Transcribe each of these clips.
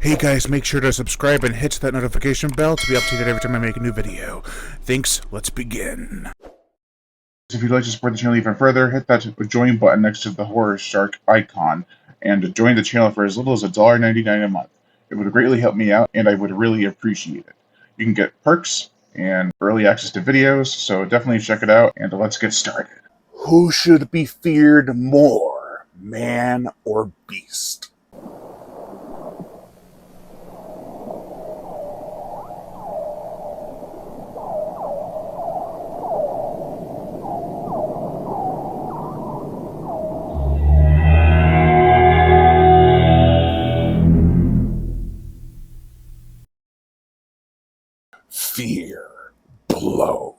Hey guys, make sure to subscribe and hit that notification bell to be updated every time I make a new video. Thanks, let's begin. If you'd like to support the channel even further, hit that join button next to the horror shark icon and join the channel for as little as $1.99 a month. It would greatly help me out and I would really appreciate it. You can get perks and early access to videos, so definitely check it out and let's get started. Who should be feared more, man or beast? Fear Blow.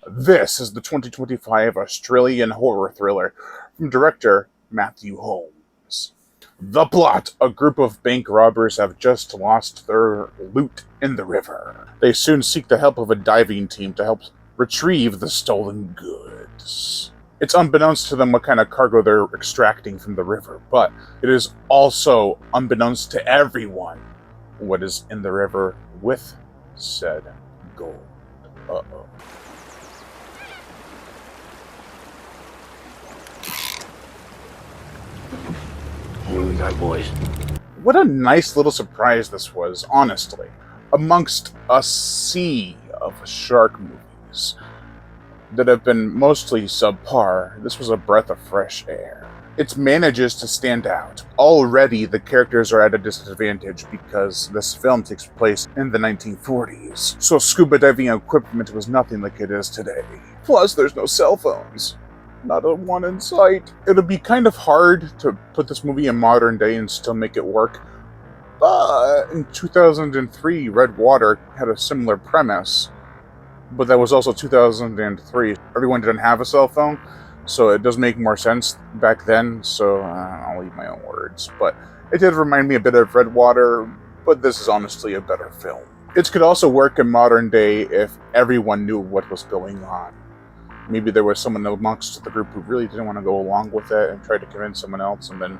This is the 2025 Australian horror thriller from director Matthew Holmes. The plot: a group of bank robbers have just lost their loot in the river. They soon seek the help of a diving team to help retrieve the stolen goods. It's unbeknownst to them what kind of cargo they're extracting from the river, but it is also unbeknownst to everyone what is in the river with said gold. Uh-oh. Here we go, boys. What a nice little surprise this was, honestly. Amongst a sea of shark movies that have been mostly subpar, this was a breath of fresh air. It manages to stand out. Already, the characters are at a disadvantage because this film takes place in the 1940s, so scuba diving equipment was nothing like it is today. Plus, there's no cell phones. Not a one in sight. It'll be kind of hard to put this movie in modern day and still make it work, but in 2003, Red Water had a similar premise. But that was also 2003. Everyone didn't have a cell phone, so it does make more sense back then, so I'll leave my own words. But it did remind me a bit of Red Water, but this is honestly a better film. It could also work in modern day if everyone knew what was going on. Maybe there was someone amongst the group who really didn't want to go along with it and tried to convince someone else, and then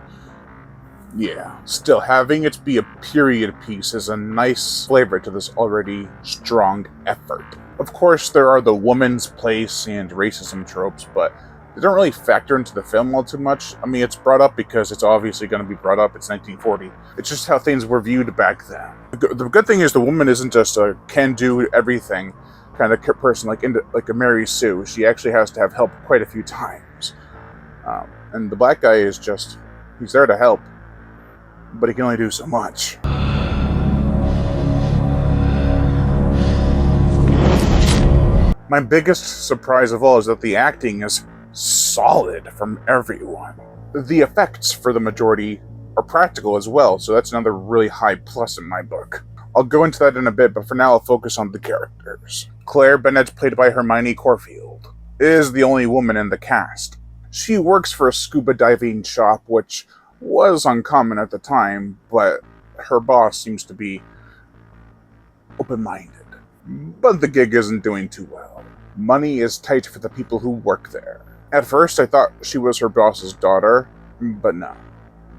yeah. Still, having it be a period piece is a nice flavor to this already strong effort. Of course, there are the woman's place and racism tropes, but they don't really factor into the film all too much. I mean, it's brought up because it's obviously going to be brought up. It's 1940. It's just how things were viewed back then. The good thing is the woman isn't just a can-do-everything kind of person like a Mary Sue. She actually has to have help quite a few times. And the black guy is just, he's there to help, but he can only do so much. My biggest surprise of all is that the acting is solid from everyone. The effects, for the majority, are practical as well, so that's another really high plus in my book. I'll go into that in a bit, but for now I'll focus on the characters. Claire Bennett, played by Hermione Corfield, is the only woman in the cast. She works for a scuba diving shop, which was uncommon at the time, but her boss seems to be open-minded. But the gig isn't doing too well. Money is tight for the people who work there. At first I thought she was her boss's daughter, but no.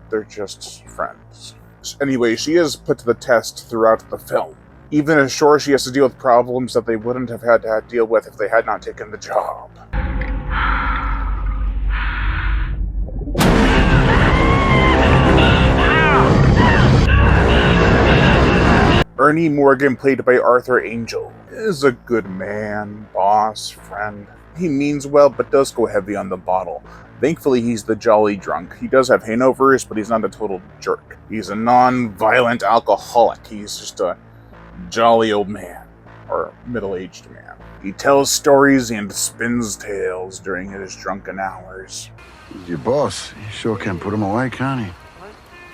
They're just friends. Anyway, she is put to the test throughout the film. Even ashore, she has to deal with problems that they wouldn't have had to deal with if they had not taken the job. Ernie Morgan, played by Arthur Angel, is a good man, boss, friend. He means well, but does go heavy on the bottle. Thankfully, he's the jolly drunk. He does have hangovers, but he's not a total jerk. He's a non-violent alcoholic. He's just a jolly old man, or middle-aged man. He tells stories and spins tales during his drunken hours. He's your boss. You sure can put him away, can't he?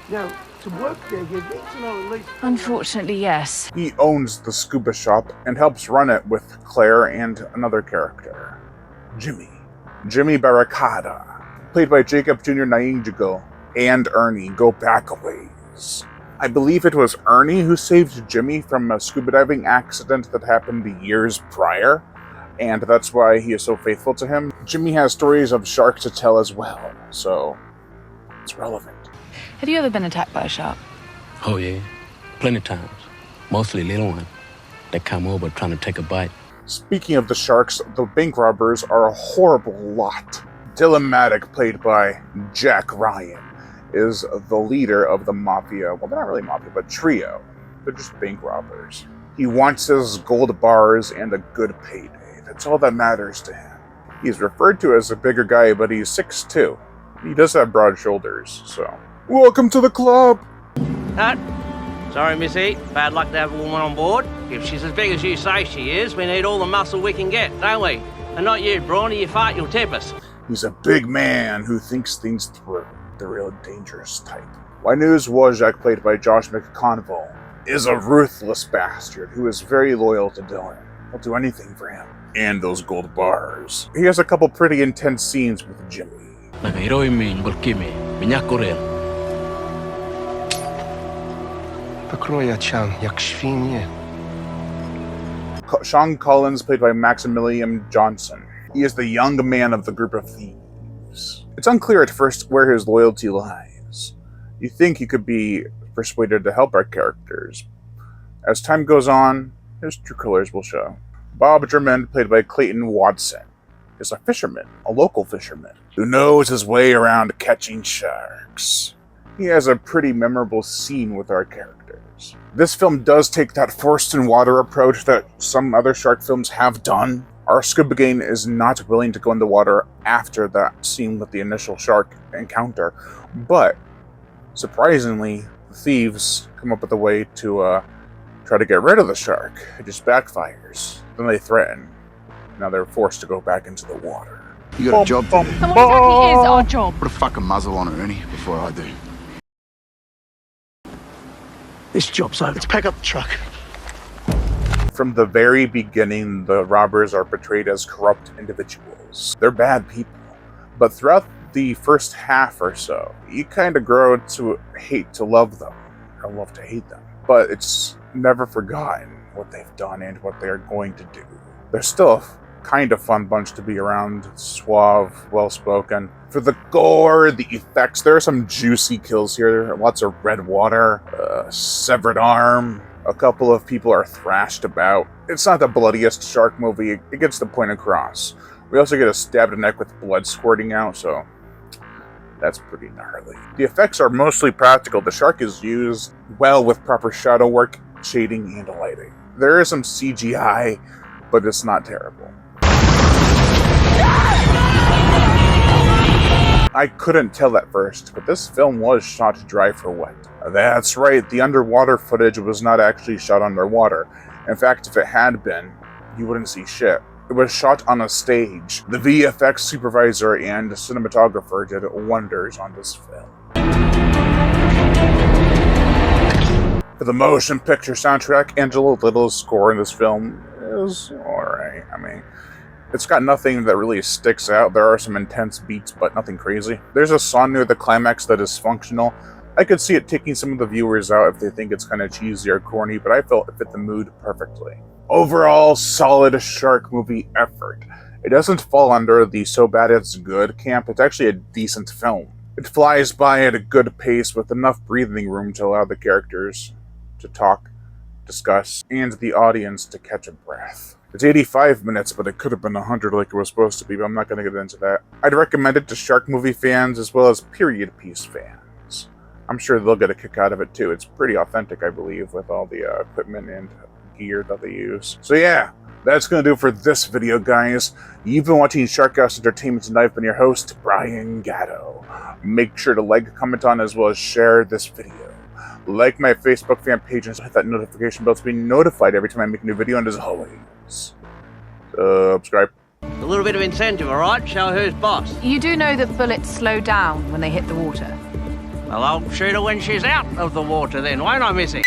Now, to work there, you need to know at least... Unfortunately, yes. He owns the scuba shop and helps run it with Claire and another character, Jimmy. Jimmy Barricada, played by Jacob Jr. Nyajigo, and Ernie go back a ways. I believe it was Ernie who saved Jimmy from a scuba diving accident that happened years prior, and that's why he is so faithful to him. Jimmy has stories of sharks to tell as well, so It's relevant. Have you ever been attacked by a shark? Oh, yeah. Plenty times. Mostly little ones. They come over trying to take a bite. Speaking of the sharks, the bank robbers are a horrible lot. Dylan Maddock, played by Jack Ryan, is the leader of the mafia. Well, they're not really mafia, but trio. They're just bank robbers. He wants his gold bars and a good payday. That's all that matters to him. He's referred to as a bigger guy, but he's 6'2". He does have broad shoulders, so... Welcome to the club! Cut. Sorry, Missy. Bad luck to have a woman on board. If she's as big as you say she is, we need all the muscle we can get, don't we? And not you, Brawny. You fart, you'll tip us. He's a big man who thinks things through. The real dangerous type. Wynooz Wojak, played by Josh McConville, is a ruthless bastard who is very loyal to Dylan. He'll do anything for him. And those gold bars. He has a couple pretty intense scenes with Jimmy. Sean Collins, played by Maximilian Johnson. He is the young man of the group of thieves. It's unclear at first where his loyalty lies. You think he could be persuaded to help our characters. As time goes on, his true colors will show. Bob Drummond, played by Clayton Watson, is a fisherman, a local fisherman, who knows his way around catching sharks. He has a pretty memorable scene with our characters. This film does take that forced in water approach that some other shark films have done. Our scuba gang is not willing to go in the water after that scene with the initial shark encounter, but surprisingly, the thieves come up with a way to try to get rid of the shark. It just backfires. Then they threaten. Now they're forced to go back into the water. You got a job to do. And what exactly is our job? Put a fucking muzzle on her, Ernie, before I do. This job's over. Let's pack up the truck. From the very beginning, the robbers are portrayed as corrupt individuals. They're bad people. But throughout the first half or so, you kind of grow to hate to love them, or love to hate them. But it's never forgotten what they've done and what they're going to do. They're still a kind of fun bunch to be around, suave, well-spoken. For the gore, the effects, there are some juicy kills here. Lots of red water, severed arm. A couple of people are thrashed about. It's not the bloodiest shark movie. It gets the point across. We also get a stab to the neck with blood squirting out, so that's pretty gnarly. The effects are mostly practical. The shark is used well with proper shadow work, shading, and lighting. There is some CGI, but it's not terrible. I couldn't tell at first, but this film was shot dry for wet. That's right, the underwater footage was not actually shot underwater. In fact, if it had been, you wouldn't see shit. It was shot on a stage. The VFX supervisor and cinematographer did wonders on this film. For the motion picture soundtrack, Angela Little's score in this film is alright. I mean, it's got nothing that really sticks out. There are some intense beats, but nothing crazy. There's a song near the climax that is functional. I could see it taking some of the viewers out if they think it's kind of cheesy or corny, but I felt it fit the mood perfectly. Overall, solid shark movie effort. It doesn't fall under the so bad it's good camp. It's actually a decent film. It flies by at a good pace with enough breathing room to allow the characters to talk, discuss, and the audience to catch a breath. It's 85 minutes, but it could have been 100 like it was supposed to be, but I'm not going to get into that. I'd recommend it to shark movie fans as well as period piece fans. I'm sure they'll get a kick out of it too. It's pretty authentic, I believe, with all the equipment and gear that they use. So yeah, that's going to do it for this video, guys. You've been watching Shark House Entertainment, and I've been your host, Brian Gatto. Make sure to like, comment on, as well as share this video. Like my Facebook fan page and hit that notification bell to be notified every time I make a new video, and as always, subscribe. A little bit of incentive, all right? Show who's boss. You do know that bullets slow down when they hit the water. Well, I'll shoot her when she's out of the water then, won't I, Missy?